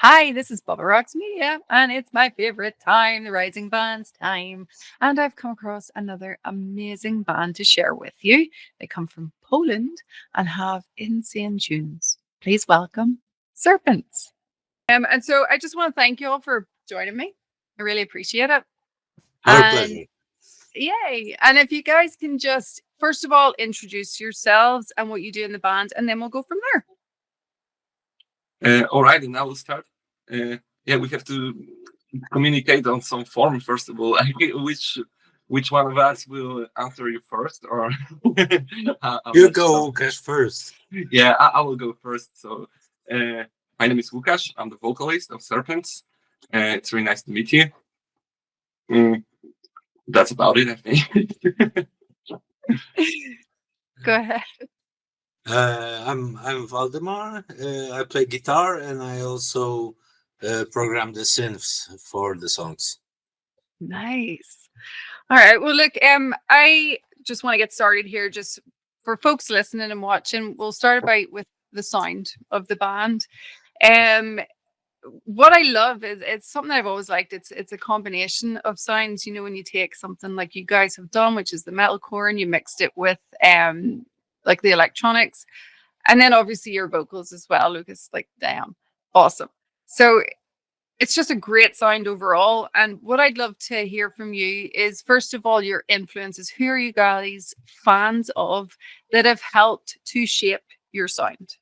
Hi, this is Bubba Rocks Media, and it's my favorite time, the Rising Band's time. And I've come across another amazing band to share with you. They come from Poland and have insane tunes. Please welcome Serpents. And so I just want to thank you all for joining me. I really appreciate it. Our And pleasure. yay. And if you guys can just, first of all, introduce yourselves and what you do in the band, and then we'll go from there. All right, and I will start. Yeah, we have to communicate on some form first of all. Which one of us will answer you first, or You go, Łukasz, first. Yeah, I will go first. So, my name is Łukasz. I'm the vocalist of Serpents. It's really nice to meet you. That's about it, I think. Go ahead. I'm Waldemar. I play guitar and I also program the synths for the songs. Nice. All right. Well, look, I just want to get started here. Just for folks listening and watching, we'll start about with the sound of the band. What I love is it's something I've always liked. It's a combination of sounds. You know, when you take something like you guys have done, which is the metalcore, and you mixed it with like the electronics, and then obviously your vocals as well, Lucas. Like, damn, awesome. So it's just a great sound overall. And what I'd love to hear from you is, first of all, your influences. Who are you guys fans of that have helped to shape your sound?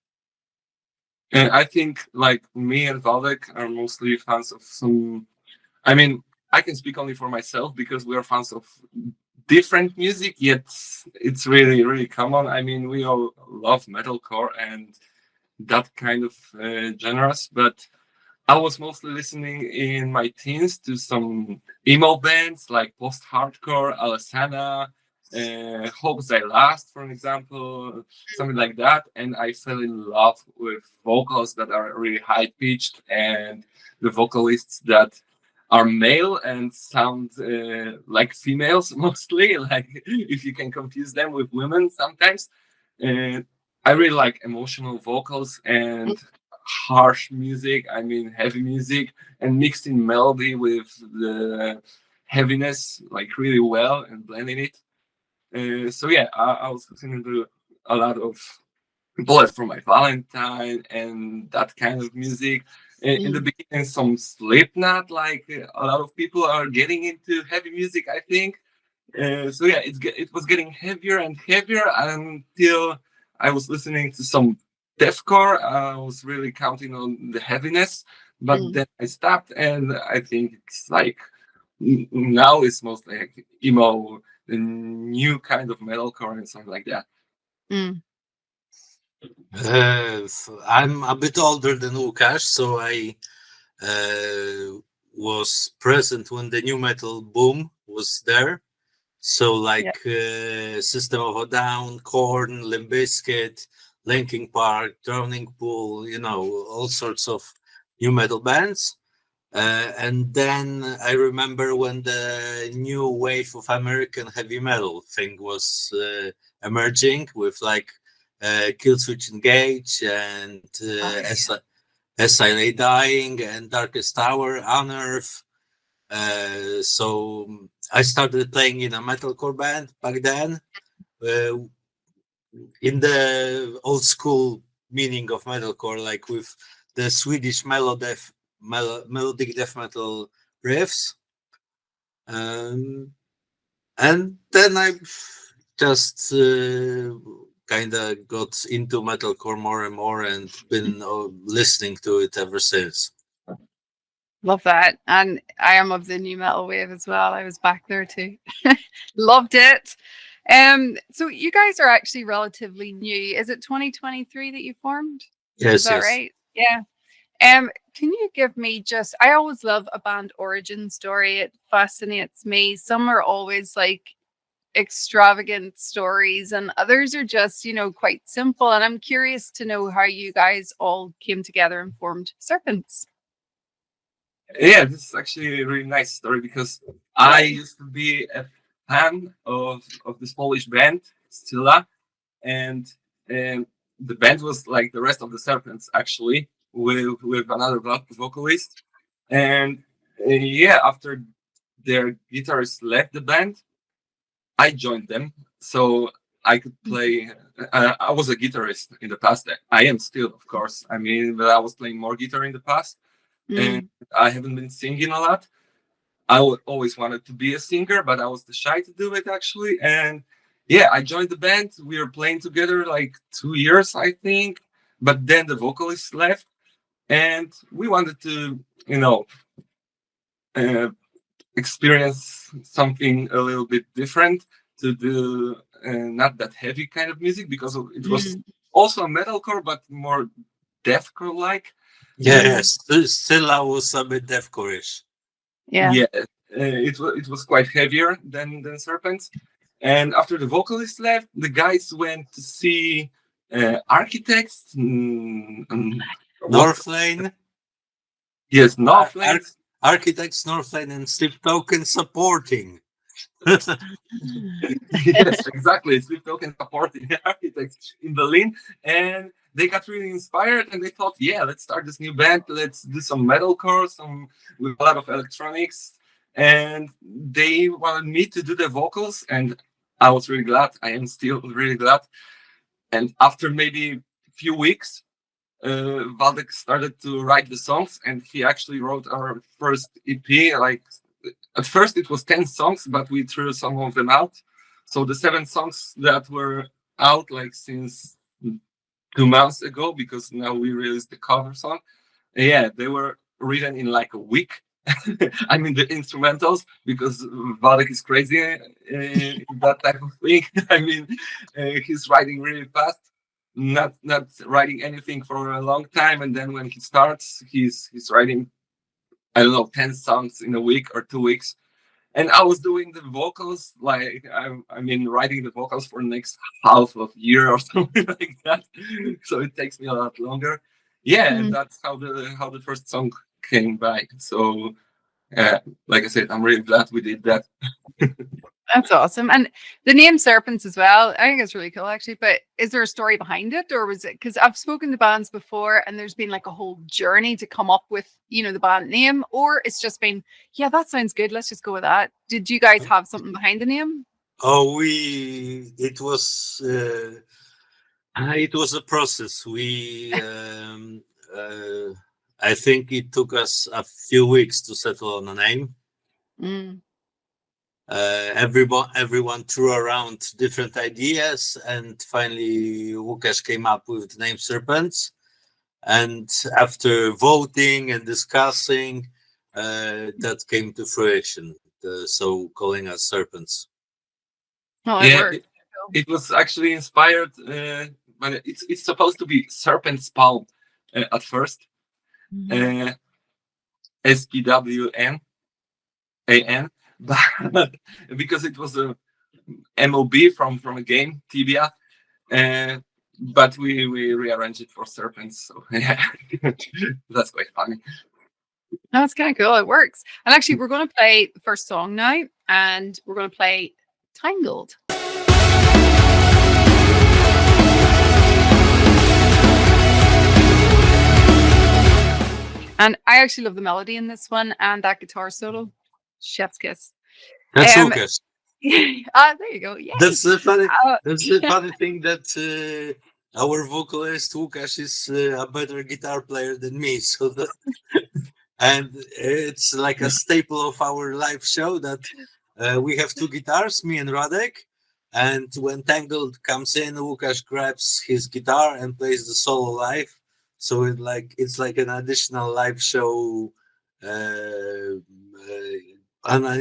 I think like me and Waldek are mostly fans of some. I mean, I can speak only for myself because we are fans of different music, yet it's really, really common. I mean, we all love metalcore and that kind of genres, but I was mostly listening in my teens to some emo bands like post-hardcore, Alessana, Hope They Last, for example, something like that. And I fell in love with vocals that are really high-pitched and the vocalists that are male and sound like females mostly, like if you can confuse them with women sometimes. And I really like emotional vocals and harsh music, I mean heavy music, and mixed in melody with the heaviness like really well and blending it. So yeah, I was listening to a lot of Bullet for My Valentine and that kind of music. In the beginning, some Slipknot, like a lot of people are getting into heavy music, I think. So yeah, it was getting heavier and heavier until I was listening to some deathcore. I was really counting on the heaviness, but then I stopped, and I think it's like now it's mostly like emo, the new kind of metalcore and something like that. I'm a bit older than Łukasz, so I was present when the new metal boom was there. So like System of a Down, Korn, Limp Bizkit, Linkin Park, Drowning Pool, you know, all sorts of new metal bands. And then I remember when the new wave of American heavy metal thing was emerging with like Killswitch Engage and As I Lay Dying and Darkest Hour, Unearth. So I started playing in a metalcore band back then, in the old school meaning of metalcore, like with the Swedish melodic death metal riffs. And then I just kind of got into metalcore more and more and been listening to it ever since. Love that. And I am of the new metal wave as well. I was back there too. Loved it. So you guys are actually relatively new. Is it 2023 that you formed? Yes, Is that yes. right? Yeah. Can you give me just, I always love a band origin story. It fascinates me. Some are always like extravagant stories and others are just, you know, quite simple. And I'm curious to know how you guys all came together and formed Serpents. Yeah, this is actually a really nice story because I used to be a fan of this Polish band, Stila, and the band was like the rest of the Serpents actually. with another vocalist, and after their guitarist left the band, I joined them so I could play. I was a guitarist in the past. I am still, of course. I mean, but I was playing more guitar in the past, and I haven't been singing a lot. Always wanted to be a singer, but I was too shy to do it actually. And I joined the band. We were playing together like 2 years, I think. But then the vocalist left, and we wanted to, uh, experience something a little bit different, to do not that heavy kind of music, because it was also a metalcore, but more deathcore like. Yes, still I was a bit deathcore-ish. Yeah. It was quite heavier than Serpents. And after the vocalist left, the guys went to see Architects, Northlane. Yes, Northlane. Architects, Northlane, and Steve Token supporting. Yes, exactly. Steve Token supporting Architects in Berlin, and they got really inspired, and they thought, let's start this new band. Let's do some metalcore, with a lot of electronics. And they wanted me to do the vocals, and I was really glad. I am still really glad. And after maybe a few weeks, Waldek started to write the songs, and he actually wrote our first EP. Like, at first it was 10 songs, but we threw some of them out. So the 7 songs that were out like since 2 months ago, because now we released the cover song. They were written in like a week. I mean, the instrumentals, because Waldek is crazy in that type of thing. I mean, he's writing really fast, not writing anything for a long time, and then when he starts, he's writing, I don't know, 10 songs in a week or 2 weeks. And I was doing the vocals, like I mean, writing the vocals for the next half of year or something like that. So it takes me a lot longer. And that's how the first song came by. So, like I said, I'm really glad we did that. That's awesome. And the name Serpents as well, I think it's really cool actually. But is there a story behind it, or was it, because I've spoken to bands before and there's been like a whole journey to come up with, the band name, or it's just been, that sounds good, let's just go with that. Did you guys have something behind the name? Oh, it was a process. I think it took us a few weeks to settle on a name. Everyone threw around different ideas, and finally Łukasz came up with the name Serpents. And after voting and discussing, that came to fruition. So calling us Serpents. It was actually inspired, but it's supposed to be Serpent Spawn at first. SPWNAN, but because it was a MOB from a game, Tibia, but we rearranged it for Serpents. So that's quite funny. No, it's kind of cool. It works. And actually, we're going to play the first song now, and we're going to play Tangled. And I actually love the melody in this one, and that guitar solo. Chef's kiss. That's Łukasz. There you go. Yeah. That's the funny. That's the funny thing, that our vocalist Łukasz is a better guitar player than me. So that, and it's like a staple of our live show that we have 2 guitars, me and Radek. And when Tangled comes in, Łukasz grabs his guitar and plays the solo live. So it's like an additional live show, an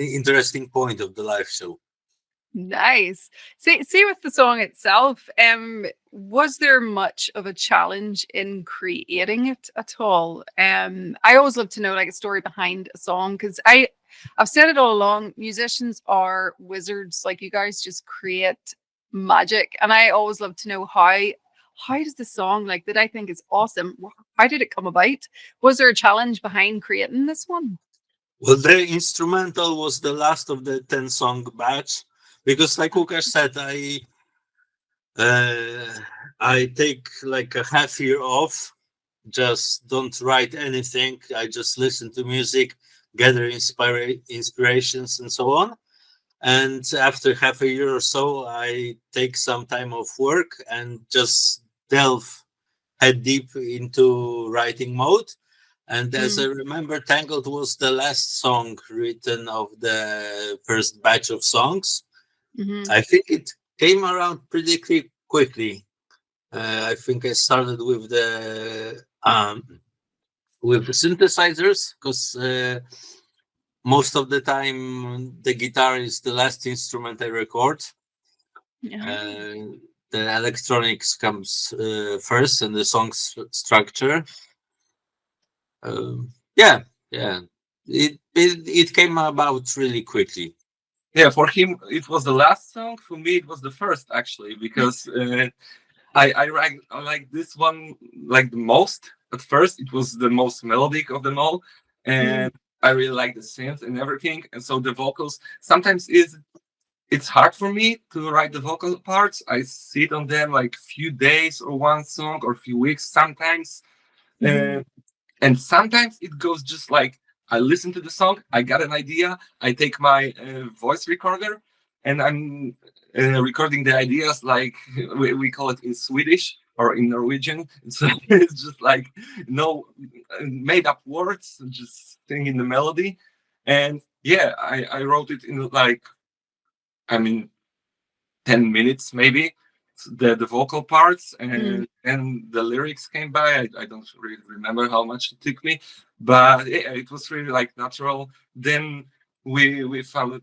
interesting point of the live show. Nice. See with the song itself, was there much of a challenge in creating it at all? I always love to know like a story behind a song, because I've said it all along, musicians are wizards. Like, you guys just create magic, and I always love to know how does the song, like, that I think is awesome, how did it come about? Was there a challenge behind creating this one? Well, the instrumental was the last of the 10-song batch, because like Łukasz said, I take like a half year off just don't write anything. I just listen to music, gather inspirations, and so on. And after half a year or so, I take some time off work and just delve head deep into writing mode. And as I remember, Tangled was the last song written of the first batch of songs. I think it came around pretty quickly. I think I started with the synthesizers, because most of the time the guitar is the last instrument I record. The electronics comes first, and the song structure. Yeah. It came about really quickly. Yeah, for him it was the last song. For me, it was the first, actually, because I like this one like the most. At first, it was the most melodic of them all, and I really like the synth and everything. And so the vocals sometimes it's hard for me to write the vocal parts. I sit on them like few days or one song or few weeks sometimes. And sometimes it goes just like I listen to the song, I got an idea, I take my voice recorder, and I'm recording the ideas like we call it in Swedish or in Norwegian. So it's just like no made up words, just singing the melody. And yeah, I wrote it in like, I mean, 10 minutes maybe, the vocal parts, and the lyrics came by. I don't really remember how much it took me, but yeah, it was really like natural. Then we found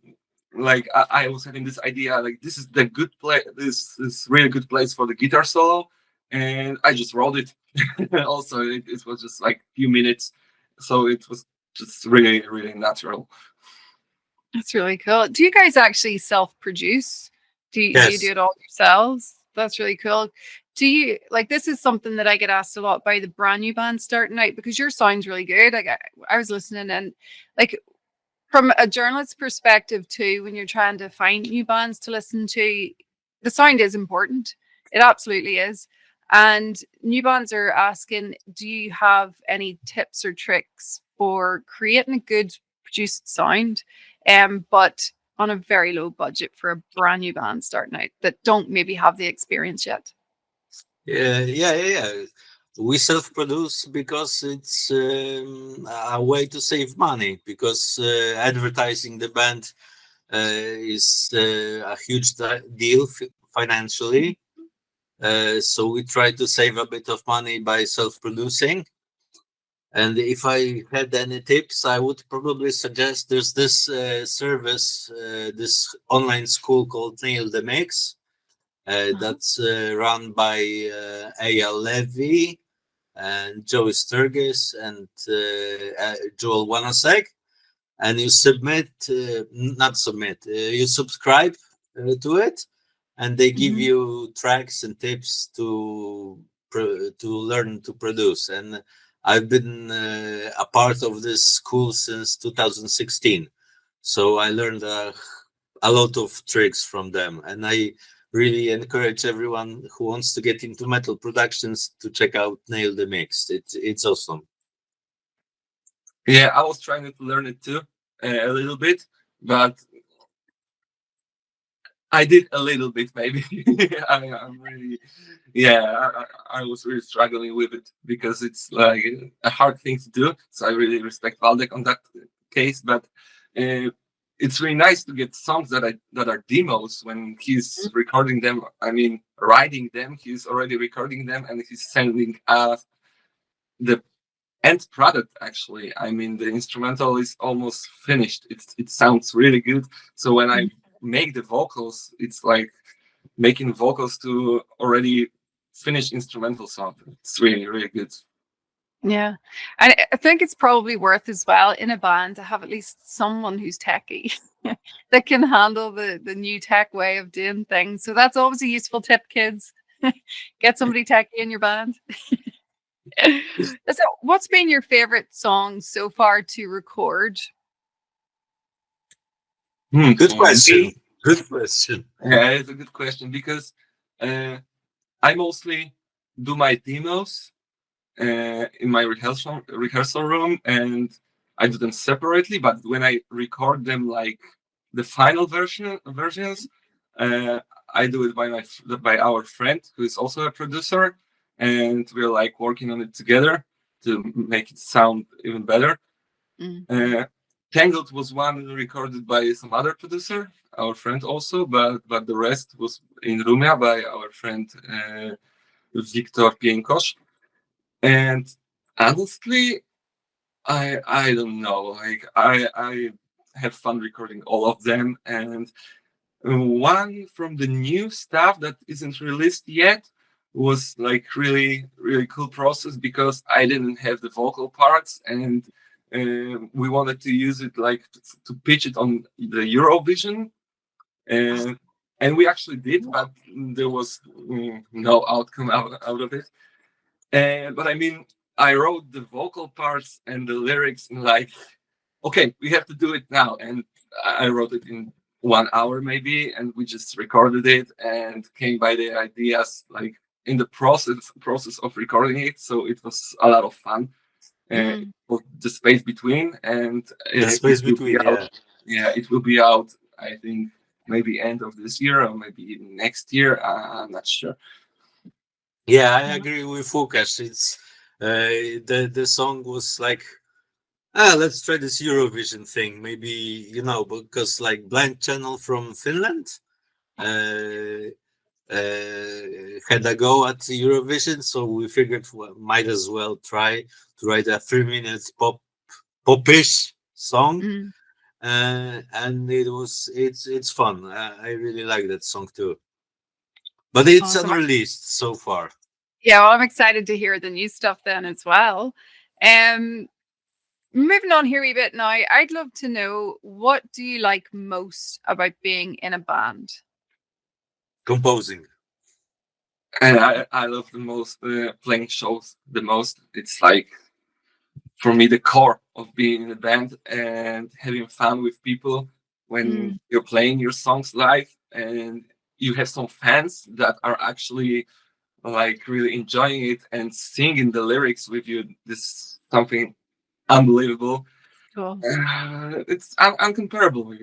like I was having this idea like this is the good place, this is really good place for the guitar solo, and I just wrote it. Also it was just like few minutes, so it was just really natural. That's really cool. Do you guys actually self-produce? Do you Yes. do it all yourselves? That's really cool. Do you like this is something that I get asked a lot by the brand new bands starting out, because your sound's really good. Like I was listening, and like from a journalist's perspective too, when you're trying to find new bands to listen to, the sound is important. It absolutely is. And new bands are asking, do you have any tips or tricks for creating a good produced sound, but on a very low budget for a brand new band starting out that don't maybe have the experience yet? Yeah. We self-produce because it's a way to save money, because advertising the band is a huge deal financially. So we try to save a bit of money by self-producing. And if I had any tips, I would probably suggest there's this service, this online school called Nail the Mix. That's run by A.L. Levy and Joey Sturgis and Joel Wanasek. And you you subscribe to it, and they give you tracks and tips to learn to produce. And I've been a part of this school since 2016, so I learned a lot of tricks from them, and I really encourage everyone who wants to get into metal productions to check out Nail the Mix. It's awesome. Yeah, I was trying to learn it too, a little bit, but I did a little bit, maybe. I'm really, yeah, I was really struggling with it because it's like a hard thing to do. So I really respect Waldek on that case, but it's really nice to get songs that are demos when he's recording them. I mean, writing them, he's already recording them, and he's sending us the end product. Actually, I mean, the instrumental is almost finished. It sounds really good. So when I make the vocals, it's like making vocals to already finished instrumental song. It's really good. Yeah. And I think it's probably worth as well in a band to have at least someone who's techie that can handle the new tech way of doing things. So that's always a useful tip, kids. Get somebody techie in your band. So what's been your favorite song so far to record? Good question. Good question. Yeah, it's a good question because I mostly do my demos, in my rehearsal room, and I do them separately. But when I record them, like the final versions, I do it by our friend who is also a producer, and we're like working on it together to make it sound even better. Tangled was one recorded by some other producer, our friend also, but the rest was in Romania by our friend Victor Pienkosz. And honestly, I don't know. Like I have fun recording all of them, and one from the new stuff that isn't released yet was like really cool process, because I didn't have the vocal parts, and we wanted to use it like to pitch it on the Eurovision, and we actually did, but there was no outcome out of it. But I mean, I wrote the vocal parts and the lyrics in like, okay, we have to do it now, and I wrote it in 1 hour maybe, and we just recorded it and came by the ideas like in the process of recording it. So it was a lot of fun. The space between, and The space between, yeah, it will be out, I think, maybe end of this year or maybe even next year. I'm not sure. Yeah, I agree with Łukasz. It's the song was like, let's try this Eurovision thing. Maybe, because like Blind Channel from Finland had a go at Eurovision, so we figured might as well try to write a 3 minutes popish song. And it's fun. I really like that song too. But it's Awesome. unreleased so far. Yeah, well, I'm excited to hear the new stuff then as well. Moving on here a wee bit now, I'd love to know, what do you like most about being in a band? Composing. And I love the most playing shows the most. It's like, for me, the core of being in a band and having fun with people when you're playing your songs live, and you have some fans that are actually like really enjoying it and singing the lyrics with you. This is something unbelievable. Cool. It's uncomparable.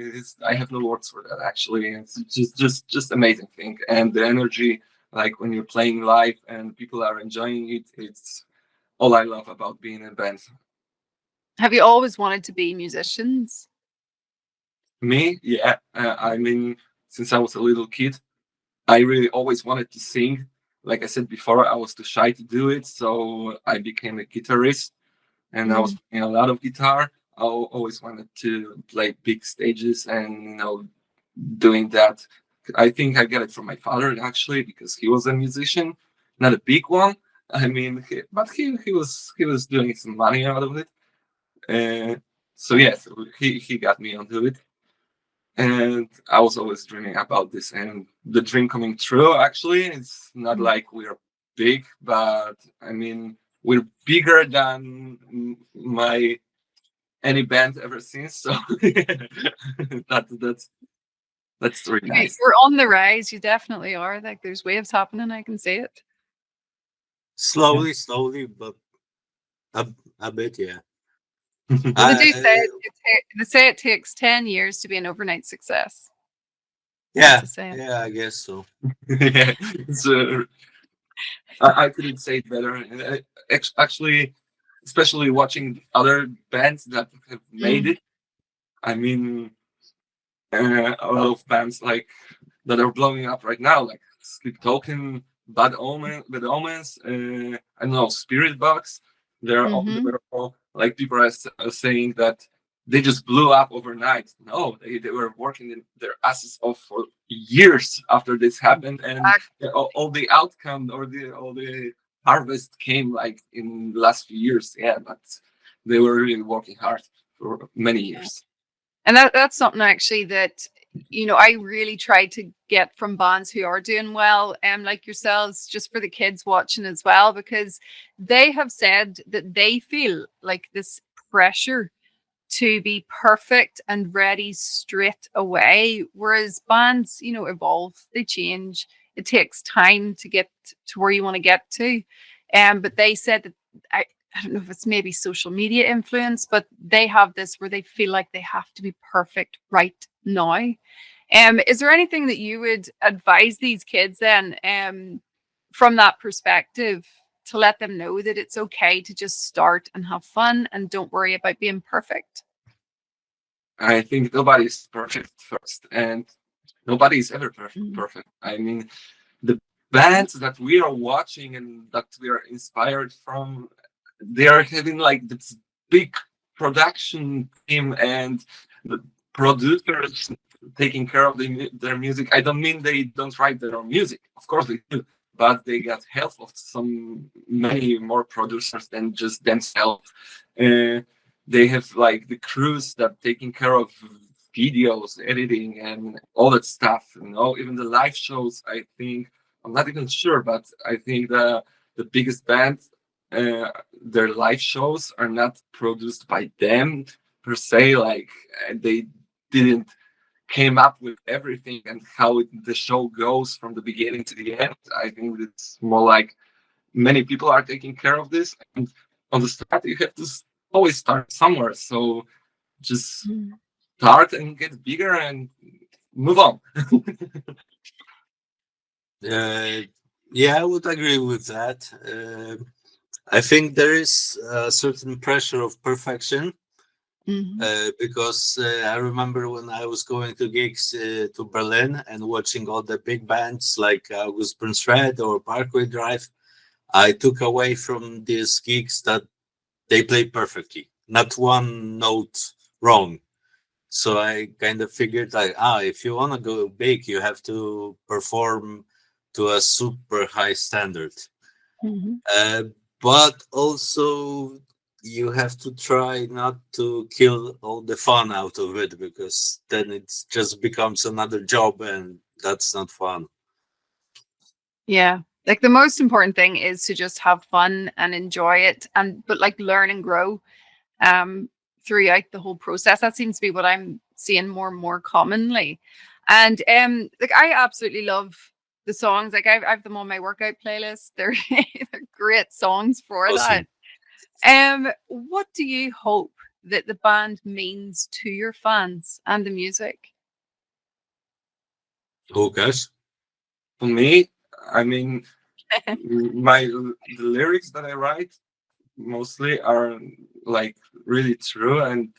I have no words for that, actually. It's just amazing thing, and the energy, like when you're playing live and people are enjoying it, it's all I love about being in a band. Have you always wanted to be musicians? Me, yeah. I mean, since I was a little kid, I really always wanted to sing. Like I said before, I was too shy to do it, so I became a guitarist, and I was playing a lot of guitar. I always wanted to play big stages, and doing that. I think I got it from my father, actually, because he was a musician, not a big one. I mean, but he was doing some money out of it. So yes, he got me onto it, and I was always dreaming about this, and the dream coming true. Actually, it's not like we're big, but I mean, we're bigger than my any band ever since. So that's really nice. You're on the rise. You definitely are. Like, there's waves happening. I can see it. Slowly, but a bit, yeah. Well, they say it takes 10 years to be an overnight success. Yeah, I guess so. Yeah, so I couldn't say it better. Actually, especially watching other bands that have made it. I mean, a lot of bands like that are blowing up right now, like Sleep Token, Bad Omens, I don't know, Spirit Box. They're all like, people are saying that they just blew up overnight. No, they were working their asses off for years after this happened, and all the outcome or all the harvest came like in the last few years. Yeah, but they were really working hard for many years. And that's something actually that, I really try to get from bands who are doing well, like yourselves, just for the kids watching as well, because they have said that they feel like this pressure to be perfect and ready straight away. Whereas bands, evolve, they change. It takes time to get to where you want to get to. But they said that I don't know if it's maybe social media influence, but they have this where they feel like they have to be perfect right now. Is there anything that you would advise these kids then, from that perspective, to let them know that it's okay to just start and have fun and don't worry about being perfect? I think nobody's perfect first, and nobody is ever Mm. perfect. I mean, the bands that we are watching and that we are inspired from, they are having like this big production team and the producers taking care of their music. I don't mean they don't write their own music, of course they do, but they got help of some many more producers than just themselves. Uh, they have like the crews that taking care of videos, editing, and all that stuff. Even the live shows. I think I'm not even sure, but I think the biggest band, their live shows are not produced by them per se. Like they didn't came up with everything and how the show goes from the beginning to the end. I think it's more like many people are taking care of this, and on the start you have to always start somewhere. So just Mm. start and get bigger and move on. Yeah, I would agree with that. I think there is a certain pressure of perfection because I remember when I was going to gigs to Berlin and watching all the big bands like August Burns Red or Parkway Drive, I took away from these gigs that they play perfectly, not one note wrong. So I kind of figured like, if you want to go big, you have to perform to a super high standard. Mhm. But also you have to try not to kill all the fun out of it because then it just becomes another job and that's not fun. Yeah. Like the most important thing is to just have fun and enjoy it, but like learn and grow um throughout the whole process. That seems to be what I'm seeing more and more commonly. And like I absolutely love the songs. Like I've them on my workout playlist. They're they're great songs for that. Awesome. What do you hope that the band means to your fans and the music? Łukasz? For me, I mean, the lyrics that I write mostly are like really true, and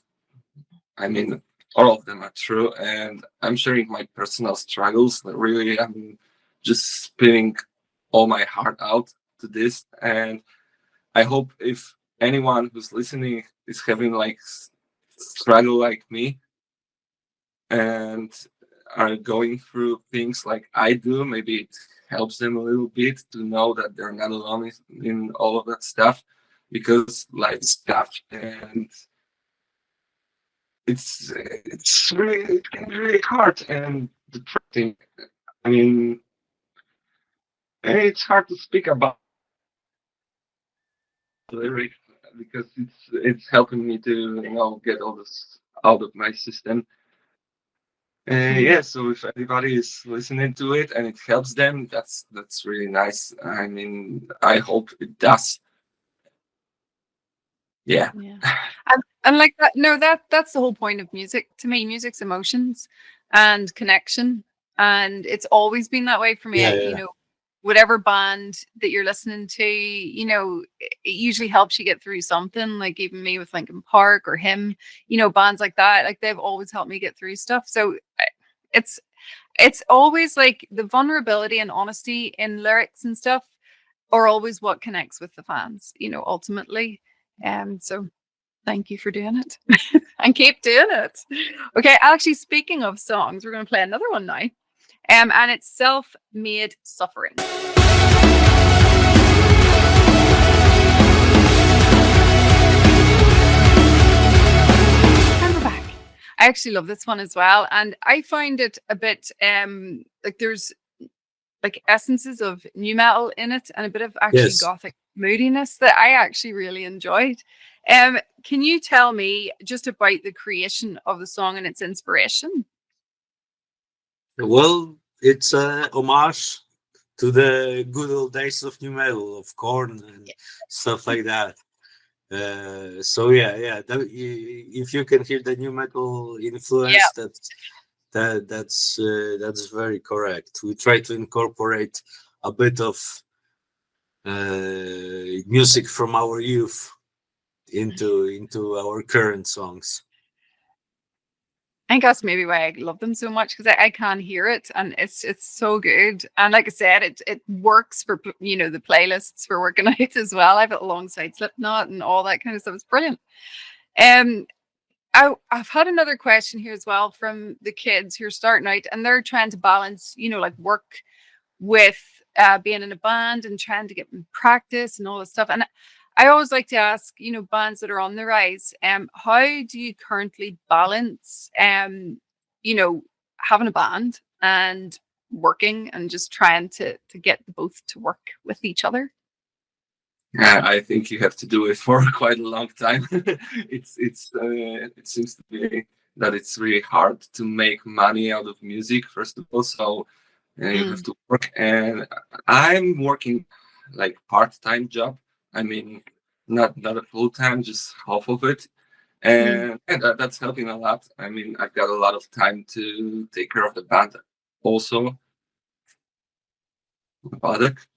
I mean all of them are true, and I'm sharing my personal struggles. Really, I'm just spilling all my heart out to this, and I hope if anyone who's listening is having like struggle like me and are going through things like I do, maybe it helps them a little bit to know that they're not alone in all of that stuff, because life is tough and it can be really hard and depressing. I mean, it's hard to speak about lyrics because it's helping me to get all this out of my system. Yeah, so if anybody is listening to it and it helps them, that's really nice. I mean, I hope it does. Yeah. Yeah. And like that, no, that's the whole point of music to me. Music's emotions and connection. And it's always been that way for me. Yeah, You yeah. know, whatever band that you're listening to, it usually helps you get through something. Like even me with Linkin Park or him, bands like that, like they've always helped me get through stuff. So it's it's always like the vulnerability and honesty in lyrics and stuff are always what connects with the fans, ultimately. So thank you for doing it and keep doing it. Okay, actually, speaking of songs, we're going to play another one now. And it's Self-Made Suffering. And we're back. I actually love this one as well. And I find it a bit like there's like essences of new metal in it and a bit of actually Yes. gothic moodiness that I actually really enjoyed. Can you tell me just about the creation of the song and its inspiration? Well, it's a homage to the good old days of new metal, of Korn and stuff like that. So yeah, if you can hear the new metal influence, that's very correct. We try to incorporate a bit of music from our youth into our current songs. I think that's maybe why I love them so much, because I can hear it and it's so good. And like I said, it works for the playlists for working out as well. I have it alongside Slipknot and all that kind of stuff. It's brilliant. Um, I've had another question here as well from the kids who are starting out, and they're trying to balance, like work with being in a band and trying to get in practice and all this stuff. And I always like to ask, bands that are on the rise, how do you currently balance, having a band and working and just trying to get both to work with each other? I think you have to do it for quite a long time. It seems to be that it's really hard to make money out of music, first of all. So you have to work, and I'm working like part-time job. I mean, not a full-time, just half of it, and that's helping a lot. I mean, I've got a lot of time to take care of the band, also. Product.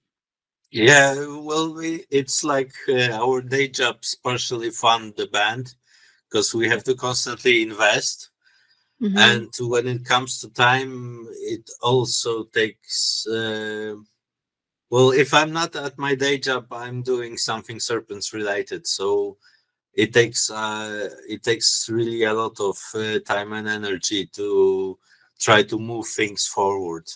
Yeah, well, it's like our day jobs partially fund the band because we have to constantly invest. And when it comes to time, it also takes. Well, if I'm not at my day job, I'm doing something Serpents related. So it takes really a lot of time and energy to try to move things forward.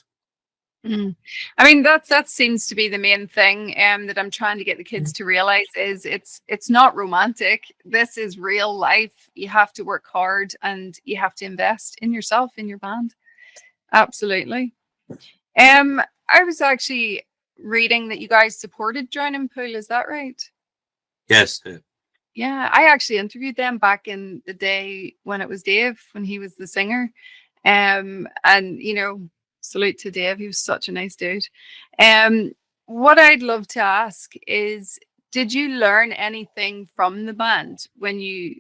I mean, that seems to be the main thing that I'm trying to get the kids to realize is it's not romantic. This is real life. You have to work hard and you have to invest in yourself, in your band. Absolutely. I was actually reading that you guys supported Drowning Pool. Is that right? Yes. Yeah, I actually interviewed them back in the day when it was Dave, when he was the singer. And salute to Dave. He was such a nice dude. What I'd love to ask is, did you learn anything from the band when you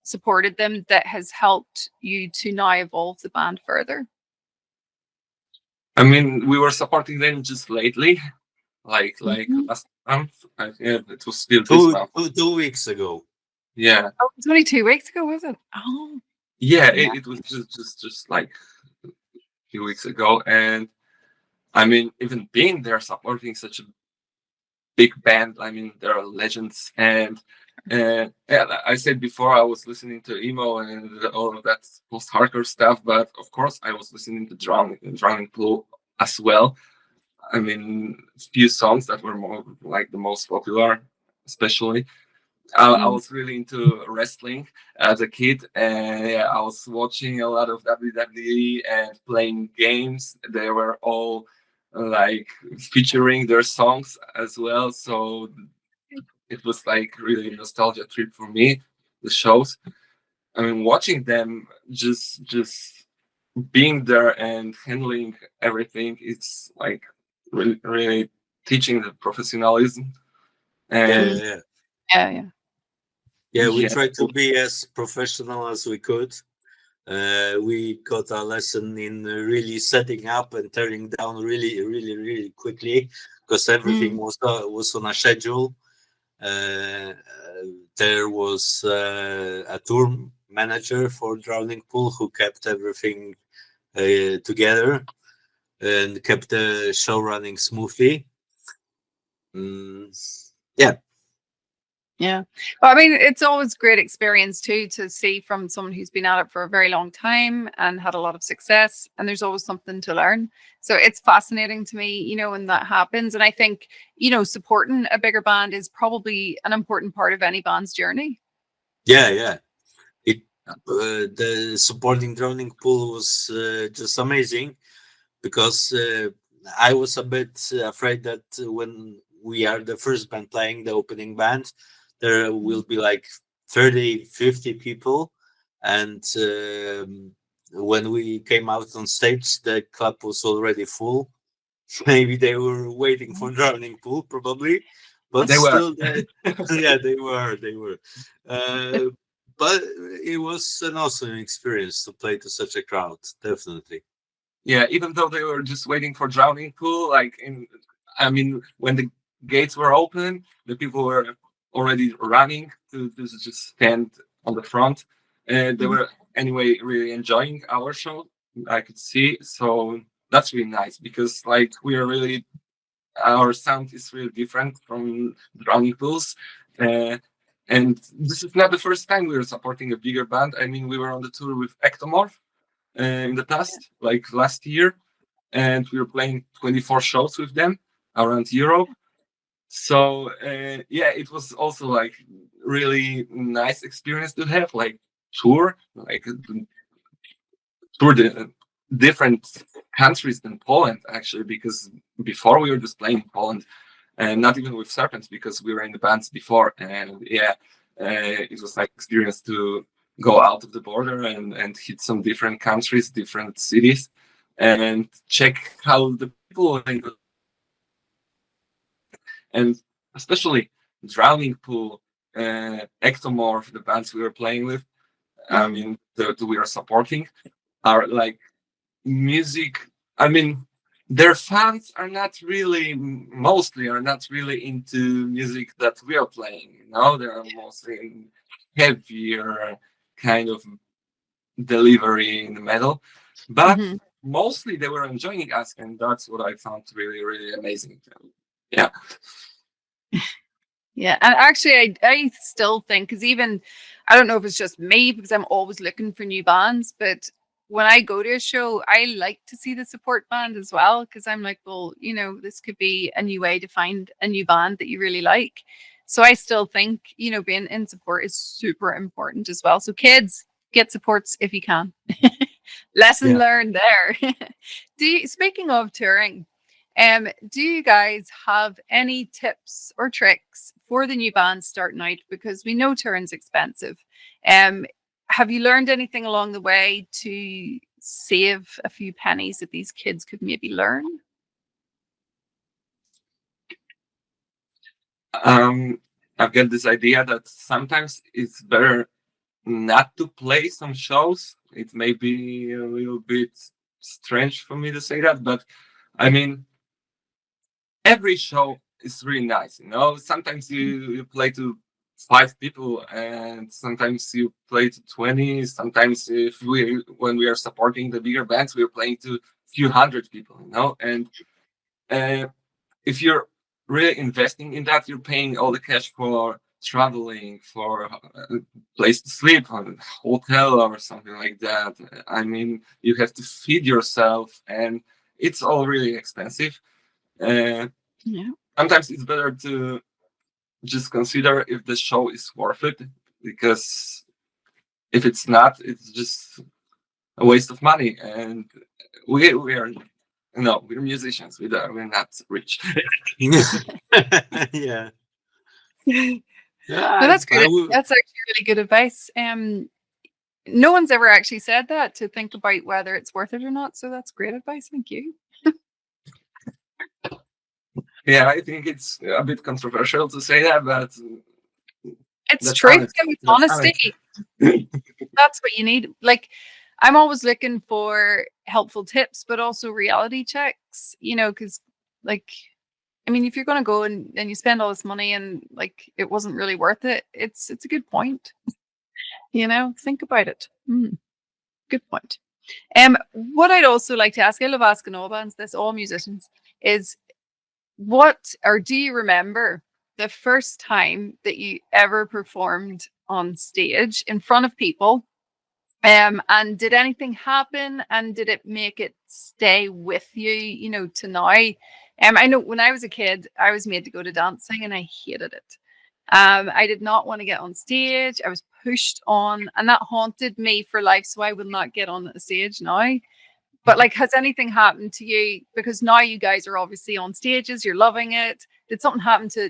supported them that has helped you to now evolve the band further? I mean, we were supporting them just lately, like last month. Yeah, it was still this month. 2 weeks ago. Yeah. Oh, it was only 2 weeks ago, was it? Oh. Yeah, it was just like a few weeks ago, and I mean, even being there supporting such a big band, I mean, there are legends, and yeah, I said before I was listening to emo and all of that post-hardcore stuff, but of course I was listening to Drowning Pool as well. I mean, few songs that were more like the most popular, especially. I was really into wrestling as a kid, and yeah, I was watching a lot of WWE and playing games. They were all like featuring their songs as well, so it was like really a nostalgia trip for me. The shows, I mean, watching them, just being there and handling everything, it's like really teaching the professionalism. And Yeah, we tried to be as professional as we could. We got a lesson in really setting up and tearing down really quickly because everything was on a schedule. There was a tour manager for Drowning Pool who kept everything together and kept the show running smoothly. Yeah. Well, I mean, it's always great experience too to see from someone who's been at it for a very long time and had a lot of success. And there's always something to learn. So it's fascinating to me, when that happens. And I think, supporting a bigger band is probably an important part of any band's journey. Yeah. The supporting Drowning Pool was just amazing because I was a bit afraid that when we are the first band playing, the opening band, there will be like 30, 50 people. And when we came out on stage, the club was already full. Maybe they were waiting for drowning pool, probably, but They were. still, yeah, they were. But it was an awesome experience to play to such a crowd, definitely. Yeah, even though they were just waiting for drowning pool, when the gates were open, the people were already running to just stand on the front, and they were anyway really enjoying our show. I could see, so that's really nice because our sound is really different from drowning pools. And this is not the first time we were supporting a bigger band. I mean, we were on the tour with Ectomorph in the past, like last year, and we were playing 24 shows with them around Europe. So it was also like really nice experience to have, like tour the different countries than Poland, actually, because before we were just playing in Poland, and not even with Serpents because we were in the bands before, and it was like experience to go out of the border and hit some different countries, different cities, and check how the people and especially Drowning Pool, Ectomorph, the bands we were playing with, I mean, that we are supporting, are like music. I mean, their fans are not really, mostly are not really into music that we are playing. You know, they are mostly in heavier kind of delivery in the metal, but mostly they were enjoying us, and that's what I found really, really amazing. Yeah. Yeah, and actually, I still think, because even, I don't know if it's just me, because I'm always looking for new bands, but when I go to a show, I like to see the support band as well, because I'm like, well, this could be a new way to find a new band that you really like. So I still think, being in support is super important as well. So kids, get supports if you can. Lesson learned there. Speaking of touring, do you guys have any tips or tricks for the new bands starting out? Because we know touring's expensive. Have you learned anything along the way to save a few pennies that these kids could maybe learn? I've got this idea that sometimes it's better not to play some shows. It may be a little bit strange for me to say that, but I mean, every show is really nice. Sometimes you play to 5 people, and sometimes you play to 20. Sometimes when we are supporting the bigger bands, we're playing to a few hundred people. And if you're really investing in that, you're paying all the cash for traveling, for a place to sleep, a hotel or something like that. I mean, you have to feed yourself, and it's all really expensive. Sometimes it's better to just consider if the show is worth it, because if it's not, it's just a waste of money. And we are we're musicians. We're not rich. Yeah. No, that's great. That's actually really good advice. No one's ever actually said that, to think about whether it's worth it or not. So that's great advice. Thank you. Yeah, I think it's a bit controversial to say that, but it's truth. It's honesty. That's what you need. Like, I'm always looking for helpful tips, but also reality checks, because I mean, if you're going to go and you spend all this money and it wasn't really worth it, it's a good point. Think about it. Good point. What I'd also like to ask, I love asking all bands this, all musicians, is do you remember the first time that you ever performed on stage in front of people? And did anything happen, and did it make it stay with you, to now? I know when I was a kid, I was made to go to dancing and I hated it. I did not want to get on stage. I was pushed on, and that haunted me for life. So I will not get on the stage now. But has anything happened to you? Because now you guys are obviously on stages, you're loving it. Did something happen to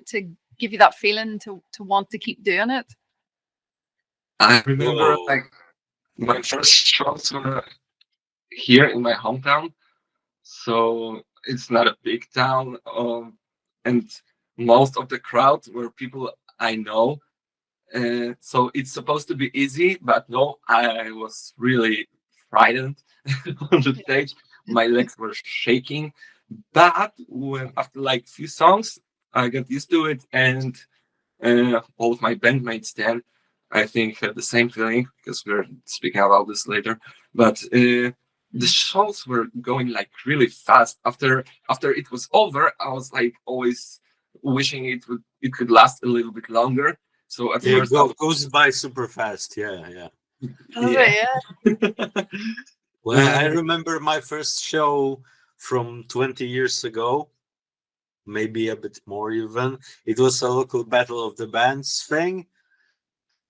give you that feeling to want to keep doing it? I remember my first shows were here in my hometown. So it's not a big town, and most of the crowd were people I know. So it's supposed to be easy, but no, I was really frightened on the stage. My legs were shaking. But when after like few songs, I got used to it, and all of my bandmates then, I think, had the same feeling because we're speaking about this later. But the shows were going like really fast. After it was over, I was like always wishing it could last a little bit longer. So at Yeah, first, I was, goes by super fast. Yeah. Does yeah. it? Yeah. Well, I remember my first show from 20 years ago, maybe a bit more even. It was a local battle of the bands thing.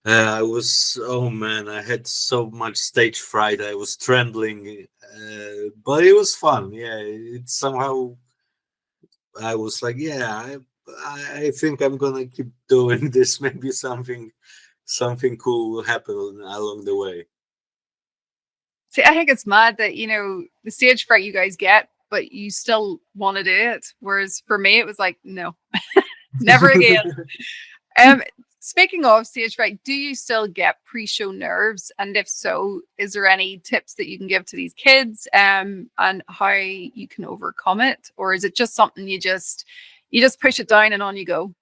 Oh man, I had so much stage fright. I was trembling, but it was fun. Yeah, it somehow I was like, yeah, I think I'm gonna keep doing this. Maybe something cool will happen along the way. See, I think it's mad that, the stage fright you guys get, but you still want to do it. Whereas for me, it was like, no, never again. Speaking of stage fright, do you still get pre-show nerves? And if so, is there any tips that you can give to these kids, and how you can overcome it? Or is it just something you just push it down and on you go?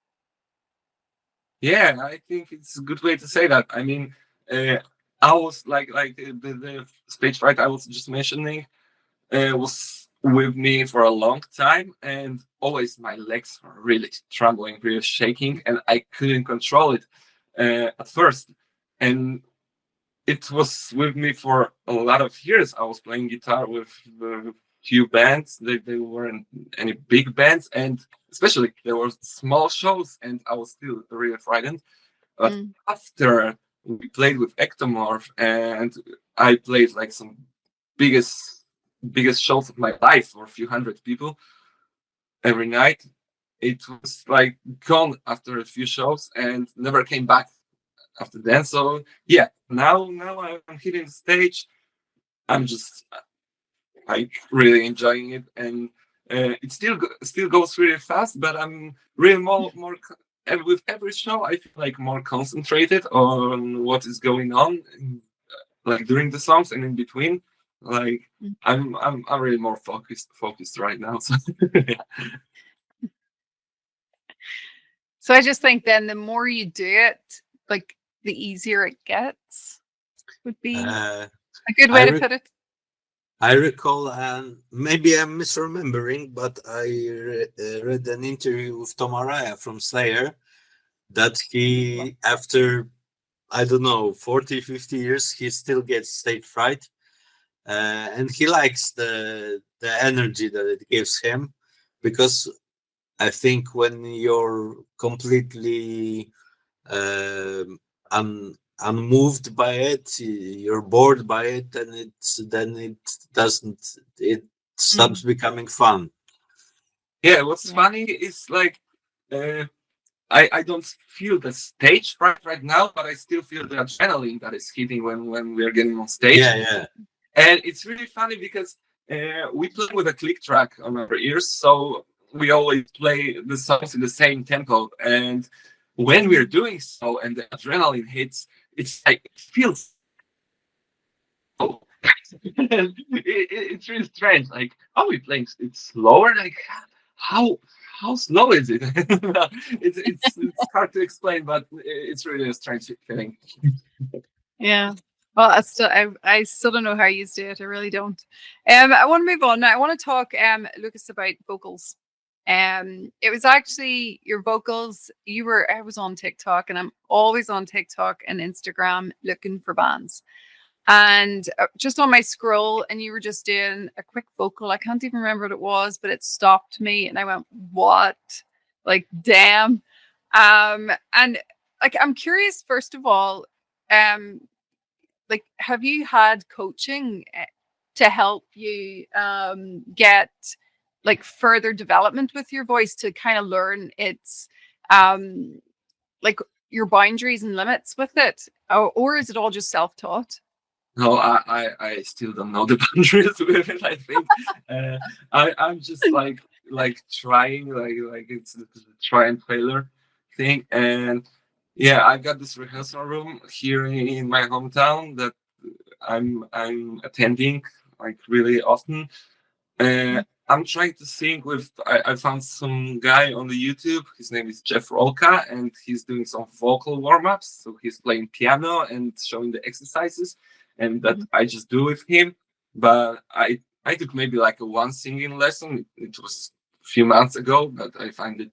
Yeah, I think it's a good way to say that. I mean, I was like the stage fright I was just mentioning was with me for a long time, and always my legs were really trembling, really shaking, and I couldn't control it at first. And it was with me for a lot of years. I was playing guitar with few bands. They weren't any big bands, and especially there were small shows, and I was still really frightened. But after we played with Ectomorph, and I played like some biggest shows of my life for a few hundred people every night, it was like gone after a few shows and never came back after then. So yeah, now I'm hitting the stage. I'm just like really enjoying it, and it still goes really fast. But I'm really and with every show, I feel like more concentrated on what is going on, like during the songs and in between. Like I'm really more focused right now. So yeah. So I just think then the more you do it, like the easier it gets, would be Uh, a good I way to re- put it. I recall, and maybe I'm misremembering, but I read an interview with Tom Araya from Slayer that he, after, I don't know, 40, 50 years, he still gets stage fright. And he likes the energy that it gives him, because I think when you're completely um, unmoved by it, you're bored by it, and it doesn't it stops becoming fun. Yeah, what's Yeah. funny is like uh, I don't feel the stage right now, but I still feel the adrenaline that is hitting when we're getting on stage. Yeah. And it's really funny because we play with a click track on our ears, so we always play the songs in the same tempo. And when we're doing so and the adrenaline hits, it's like it feels so it's really strange. Like, are we playing it slower? Like, how how slow is it? It's hard to explain, but it's really a strange feeling. Yeah. Well, I still don't know how you do it. I really don't. I want to move on now. I want to talk, Lucas, about vocals. It was actually your vocals. I was on TikTok, and I'm always on TikTok and Instagram looking for bands. And just on my scroll, and you were just doing a quick vocal. I can't even remember what it was, but it stopped me, and I went, "What? Like, damn!" And like, I'm curious. First of all, um, like, have you had coaching to help you get like further development with your voice to kind of learn its like your boundaries and limits with it, or is it all just self-taught? No, I still don't know the boundaries with it. I think I'm just like trying, like it's a try and failure thing. And yeah, I got this rehearsal room here in my hometown that I'm attending like really often. I'm trying to sing with. I found some guy on the YouTube. His name is Jeff Rolka, and he's doing some vocal warm ups. So he's playing piano and showing the exercises, and that I just do with him. But I took maybe like a one singing lesson. It was a few months ago, but I find it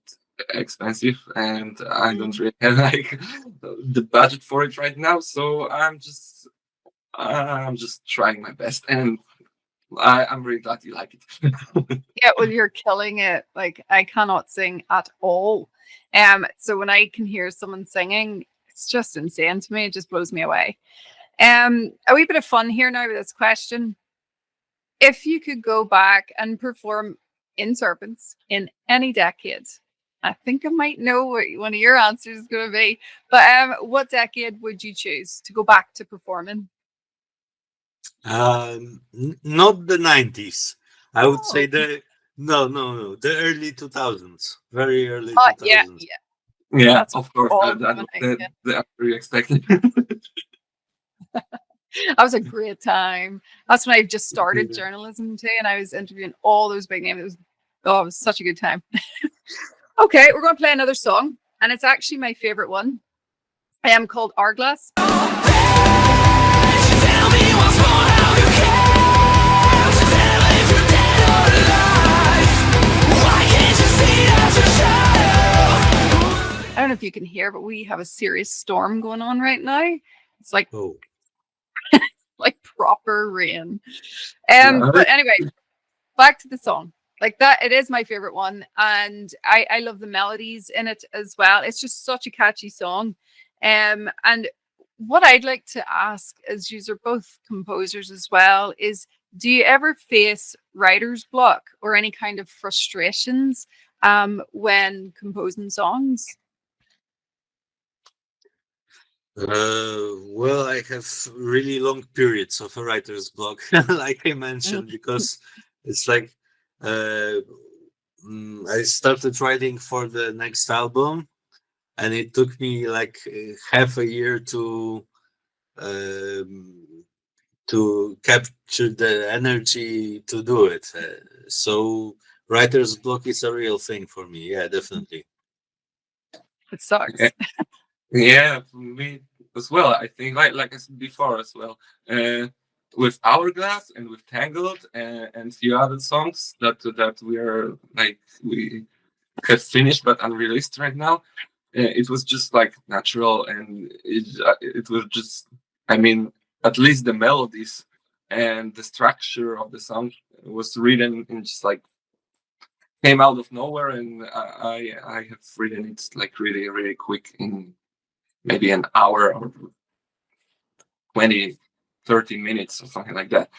expensive, and I don't really have like the budget for it right now. So I'm just trying my best, and I'm really glad you like it. Yeah, well, you're killing it. Like, I cannot sing at all. So when I can hear someone singing, it's just insane to me. It just blows me away. A wee bit of fun here now with this question. If you could go back and perform in Serpents in any decade, I think I might know what one of your answers is going to be. But what decade would you choose to go back to performing? Not the 90s. I would say Oh. no, the early 2000s, very early Yeah, 2000s. yeah. Yeah, That's of course. all That coming out, that yeah. the answer you expected. That was a great time. That's when I just started journalism too, and I was interviewing all those big names. It was such a good time. Okay, we're going to play another song, and it's actually my favorite one. I am called Hourglass. I don't know if you can hear, but we have a serious storm going on right now. It's like Oh, proper rain. Right. But anyway, back to the song. Like that, it is my favorite one, and I love the melodies in it as well. It's just such a catchy song. And what I'd like to ask, as you are both composers as well, is do you ever face writer's block or any kind of frustrations when composing songs? well, I have really long periods of a writer's block, like I mentioned, because it's like uh, I started writing for the next album, and it took me like half a year um, to capture the energy to do it. So writer's block is a real thing for me. Yeah, definitely. It Yeah, sucks. yeah, for me as well. I think like I said before as well. Uh, with Hourglass and with Tangled and few other songs that we have finished but unreleased right now. It was just like natural, and it was just. I mean, at least the melodies and the structure of the song was written in just like came out of nowhere, and I have written it like really quick in maybe an hour or 20, 30 minutes or something like that.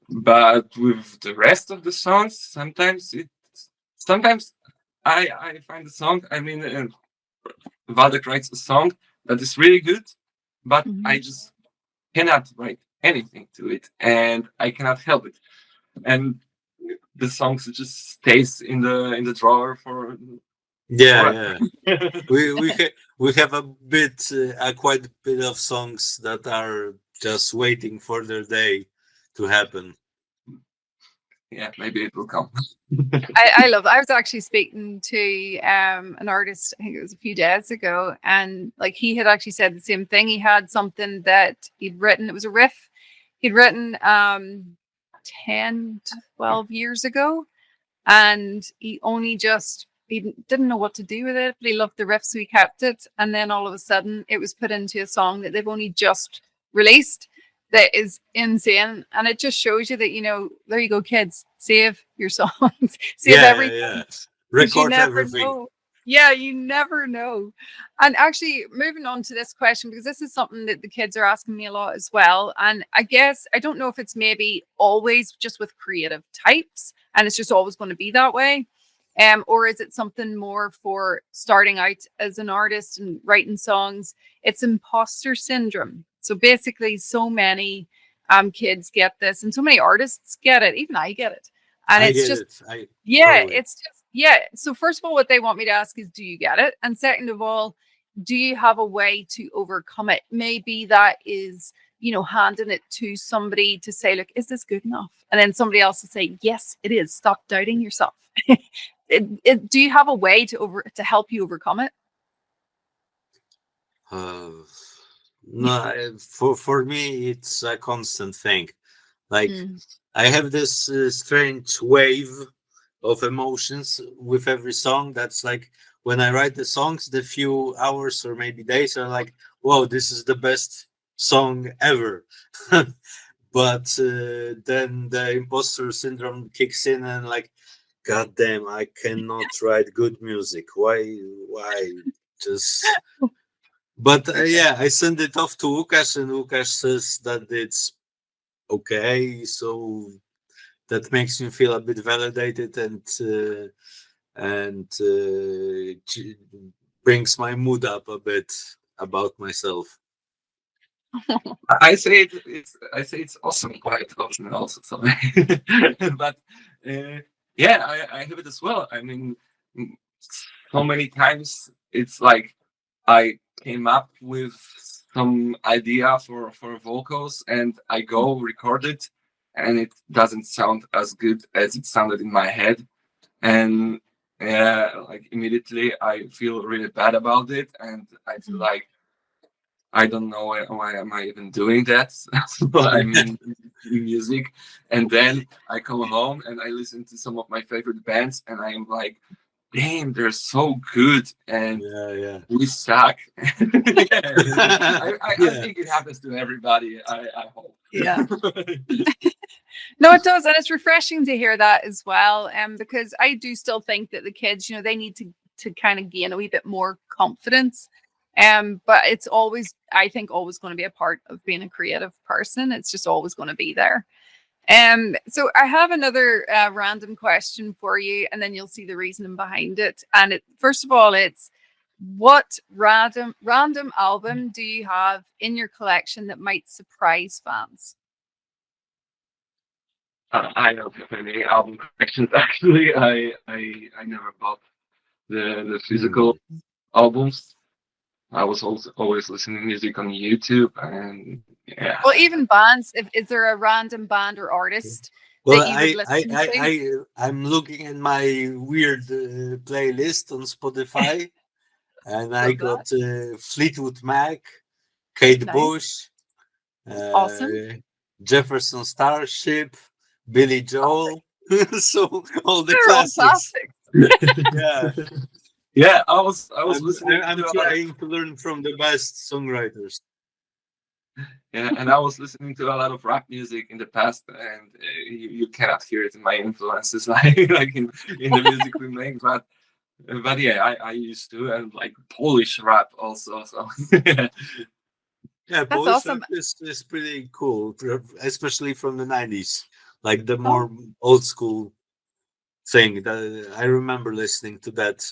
But with the rest of the songs, sometimes I find the song. I mean, Waldek writes a song that is really good, but I Mhm. just cannot write anything to it, and I cannot help it. And the song just stays in the drawer for Yeah, forever. yeah. We have a quite bit of songs that are just waiting for their day to happen. Yeah, maybe it will come. I love. I was actually speaking to an artist. I think it was a few days ago, and like he had actually said the same thing. He had something that he'd written. It was a riff he'd written 10, 12 years ago, and he didn't know what to do with it, but he loved the riff, so he kept it. And then all of a sudden, it was put into a song that they've only just released. That is insane, and it just shows you that there you go, kids. Save your songs, save Yeah, yeah, everything, yeah. because you Record never everything. know. Yeah, you never know. And actually, moving on to this question, because this is something that the kids are asking me a lot as well. And I guess I don't know if it's maybe always just with creative types and it's just always going to be that way. Or is it something more for starting out as an artist and writing songs? It's imposter syndrome. So basically, so many kids get this, and so many artists get it. Even I get it, and I it's get just it. I totally. it's just So first of all, what they want me to ask is, do you get it? And second of all, do you have a way to overcome it? Maybe that is, handing it to somebody to say, look, is this good enough? And then somebody else will say, yes, it is. Stop doubting yourself. Do you have a way to help you overcome it? No, for me, it's a constant thing. Like Mm. I have this strange wave of emotions with every song. That's like when I write the songs, the few hours or maybe days are like, whoa, this is the best song ever. But then the imposter syndrome kicks in and like, God damn, I cannot write good music. Why? Just. But yeah, I send it off to Łukasz, and Łukasz says that it's okay. So that makes me feel a bit validated and brings my mood up a bit about myself. I say it's awesome, quite often also. So, but yeah, I have it as well. I mean, so many times it's like I came up with some idea for vocals and I go record it, and it doesn't sound as good as it sounded in my head, and like immediately I feel really bad about it, and I feel like I don't know why am I even doing that. I mean, in music, and then I come home and I listen to some of my favorite bands, and I'm like, damn, they're so good, and Yeah. we suck. I Yeah. think it happens to everybody. I hope. Yeah. No, it does, and it's refreshing to hear that as well. Because I do still think that the kids, they need to kind of gain a wee bit more confidence. But it's always, I think, always going to be a part of being a creative person. It's just always going to be there. So I have another random question for you, and then you'll see the reasoning behind it. And first of all, it's, what random album do you have in your collection that might surprise fans? I don't have any album collections actually. I never bought the physical albums. I was also always listening to music on YouTube, and yeah. Well, even bands. Is there a random band or artist Well, that you would listen to? I'm looking at my weird playlist on Spotify, and I Love got that. Fleetwood Mac, Kate Nice. Bush, Awesome. Jefferson Starship, Billy Joel. So all the They're all classics. classics. Yeah, Yeah, I was listening. I'm trying to learn from the best songwriters. Yeah, and I was listening to a lot of rap music in the past, and you cannot hear it in my influences like in the music we make. But yeah, I used to, and like Polish rap also. So Yeah, That's Polish awesome. rap is pretty cool, especially from the 90s, like the Oh, more old school thing. I remember listening to that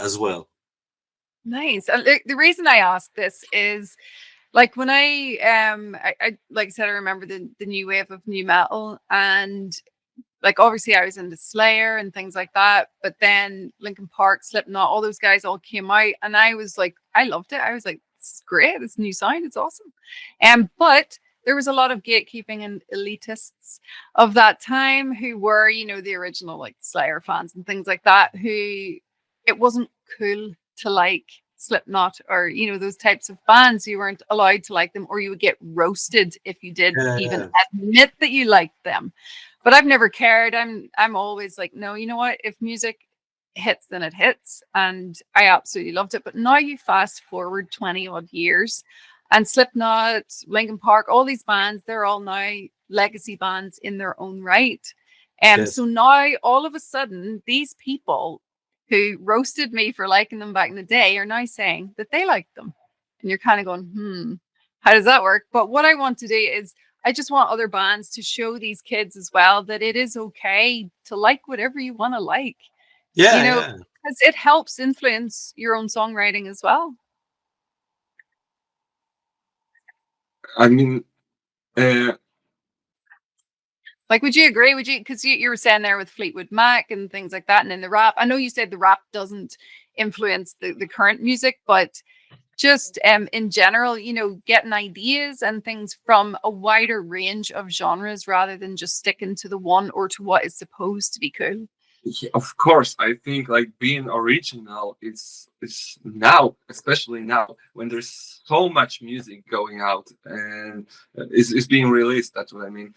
as well. nice. And the reason I ask this is, like, when I like I said, I remember the new wave of new metal, and like obviously I was into Slayer and things like that, but then Linkin Park, Slipknot, all those guys all came out, and I was like, I loved it. I was like, this is great, this new sound, it's awesome. But there was a lot of gatekeeping and elitists of that time who were, the original like Slayer fans and things like that, who it wasn't cool to like Slipknot or those types of bands. You weren't allowed to like them, or you would get roasted if you did even admit that you liked them. But I've never cared. I'm always like, no, you know what? If music hits, then it hits. And I absolutely loved it. But now you fast forward 20 odd years, and Slipknot, Linkin Park, all these bands, they're all now legacy bands in their own right. Yes. So now all of a sudden, these people who roasted me for liking them back in the day are now saying that they like them. And you're kind of going, how does that work? But what I want to do is, I just want other bands to show these kids as well that it is okay to like whatever you want to like. Yeah. Because it helps influence your own songwriting as well. I mean, Like, would you agree? Would you? Because you were saying there with Fleetwood Mac and things like that, and in the rap, I know you said the rap doesn't influence the current music, but just in general, you know, getting ideas and things from a wider range of genres rather than just sticking to the one or to what is supposed to be cool. Yeah, of course, I think like being original is now, especially now when there's so much music going out and is being released. That's what I mean.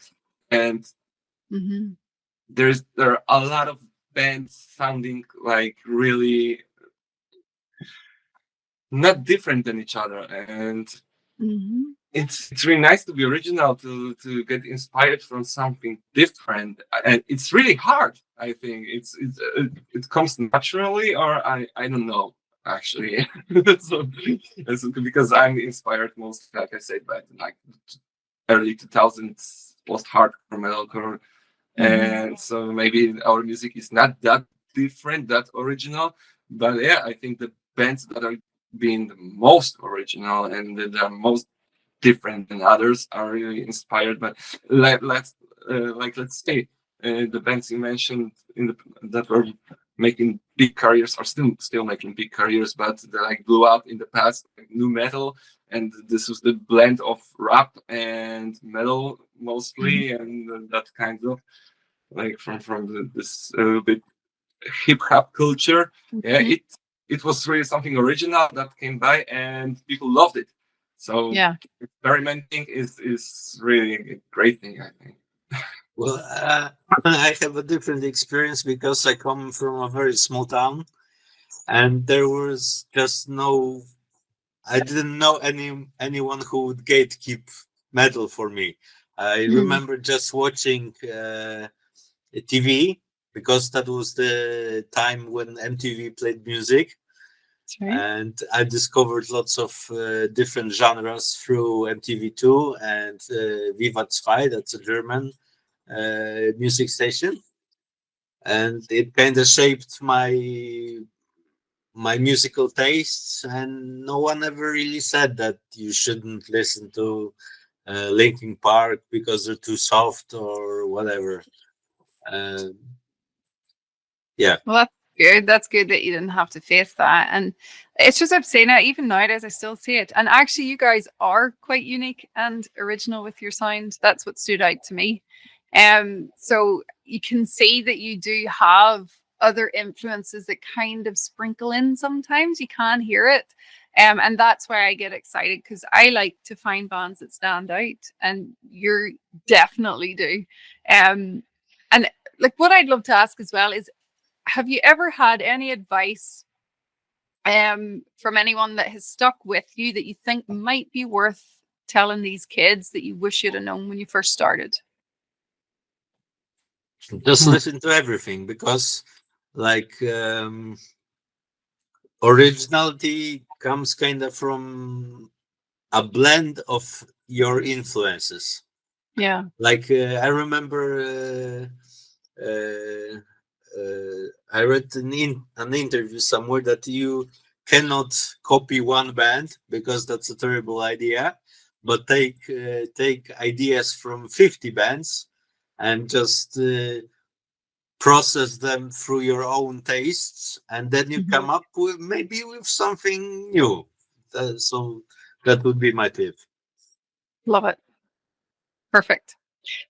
And Mm-hmm. there are a lot of bands sounding like really not different than each other, and Mm-hmm. it's really nice to be original, to get inspired from something different, and it's really hard. I think it comes naturally, or I don't know actually. so, because I'm inspired mostly, like I said, by like early 2000s post-hardcore metalcore, and so maybe our music is not that different, that original, but yeah, I think the bands that are being the most original and that are most different than others are really inspired by, let's say, the bands you mentioned that were making big careers are still making big careers, but they like blew out in the past, like nu metal, and this was the blend of rap and metal mostly, and that kind of like from this bit hip hop culture. Yeah, it was really something original that came by, and people loved it. So Yeah. experimenting is really a great thing, I think. Well, I have a different experience because I come from a very small town, and there was just no. I didn't know anyone who would gatekeep metal for me. I remember just watching TV because that was the time when MTV played music. That's right. And I discovered lots of different genres through MTV2 and Viva 2, that's a German music station. And it kind of shaped my musical tastes, and no one ever really said that you shouldn't listen to Linkin Park because they're too soft or whatever. Uh, yeah. Well, that's good. That's good that you didn't have to face that. And it's just, I've seen it even nowadays, I still see it. And actually, you guys are quite unique and original with your sound. That's what stood out to me. So you can see that you do have other influences that kind of sprinkle in sometimes. You can hear it. And that's why I get excited, because I like to find bands that stand out, and you definitely do. And like, what I'd love to ask as well is, have you ever had any advice from anyone that has stuck with you that you think might be worth telling these kids that you wish you'd have known when you first started? Just listen to everything, because like originality comes kind of from a blend of your influences. Yeah. Like I remember I read an interview somewhere that you cannot copy one band because that's a terrible idea, but take ideas from 50 bands and just process them through your own tastes, and then you come up with maybe with something new. So that would be my tip. Love it. Perfect.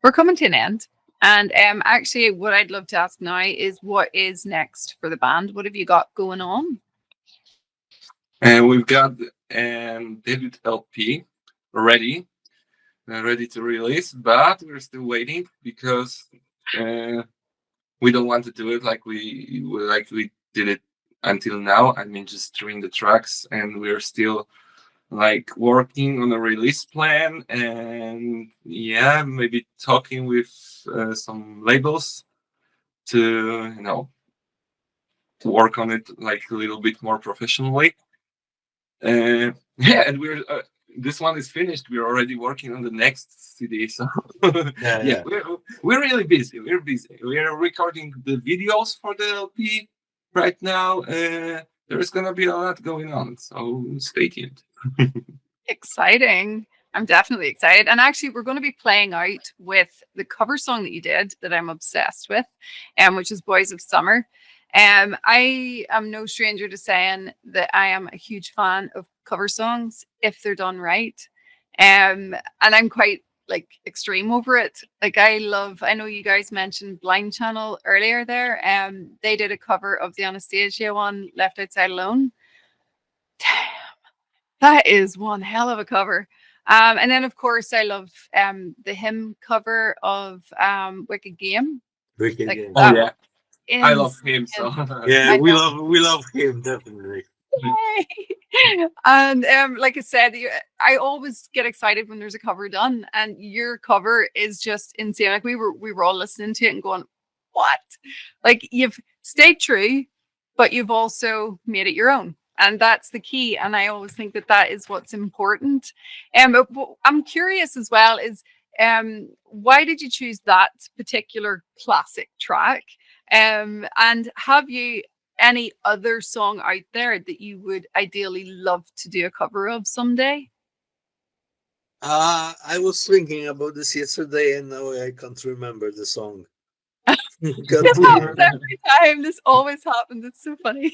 We're coming to an end. And actually, what I'd love to ask now is, what is next for the band? What have you got going on? And we've got debut LP ready to release, but we're still waiting because we don't want to do it like we did it until now. I mean, just doing the tracks, and we're still like working on a release plan, and yeah, maybe talking with some labels to to work on it like a little bit more professionally. Yeah, and we're this one is finished. We're already working on the next CD. So yeah, we're really busy. We're busy. We are recording the videos for the LP right now. There's gonna be a lot going on, so stay tuned. Exciting. I'm definitely excited. And actually, we're going to be playing out with the cover song that you did that I'm obsessed with, which is Boys of Summer. I am no stranger to saying that I am a huge fan of cover songs if they're done right. And I'm quite like extreme over it. Like I know you guys mentioned Blind Channel earlier there. They did a cover of the Anastasia one, Left Outside Alone. That is one hell of a cover. And then of course I love the hymn cover of Wicked Game. Wicked Like, Game. Oh yeah, I love insane. him so. Yeah, I we know. love him definitely. Yay. And like I said, I always get excited when there's a cover done, and your cover is just insane. Like we were all listening to it and going, "What?" Like you've stayed true, but you've also made it your own, and that's the key. And I always think that is what's important. But I'm curious as well is why did you choose that particular classic track? And have you any other song out there that you would ideally love to do a cover of someday? I was thinking about this yesterday, and now I can't remember the song. This happens every time. This always happens. It's so funny.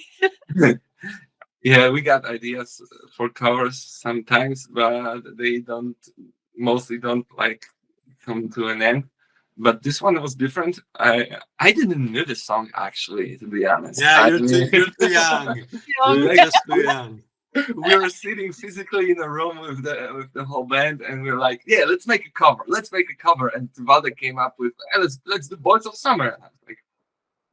Yeah, we got ideas for covers sometimes, but they mostly don't like come to an end. But this one was different. I didn't know the song actually, to be honest. Yeah, I you're mean, too young. Young. You're just too young. we were sitting physically in a room with the whole band, and we are like, "Yeah, let's make a cover. Let's make a cover." And Valde came up with, hey, "Let's do Boys of Summer." And I was like,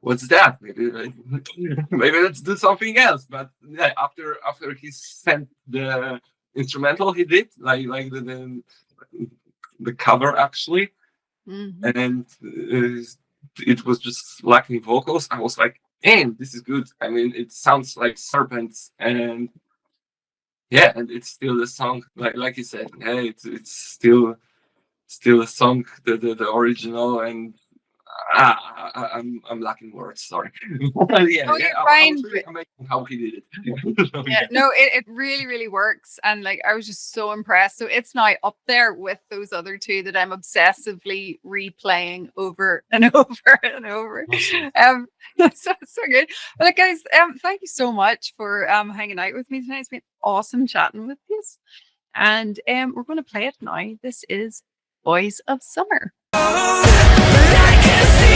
"What's that? Maybe let's do something else." But yeah, after he sent the instrumental, he did like the cover actually. Mhm. And it was just lacking vocals. I was like, "Damn, this is good." I mean, it sounds like Serpents, and yeah, and it's still a song, like you said. Yeah, it's still a song, the original, and I'm lacking words. Sorry. Yeah, Oh, yeah. you're I fine. was really amazed how he did it. So, Yeah, no, it really, really works. And like, I was just so impressed. So it's now up there with those other two that I'm obsessively replaying over and over and over. Awesome. So good. But like, guys, thank you so much for hanging out with me tonight. It's been awesome chatting with you. And we're going to play it now. This is Boys of Summer. I can see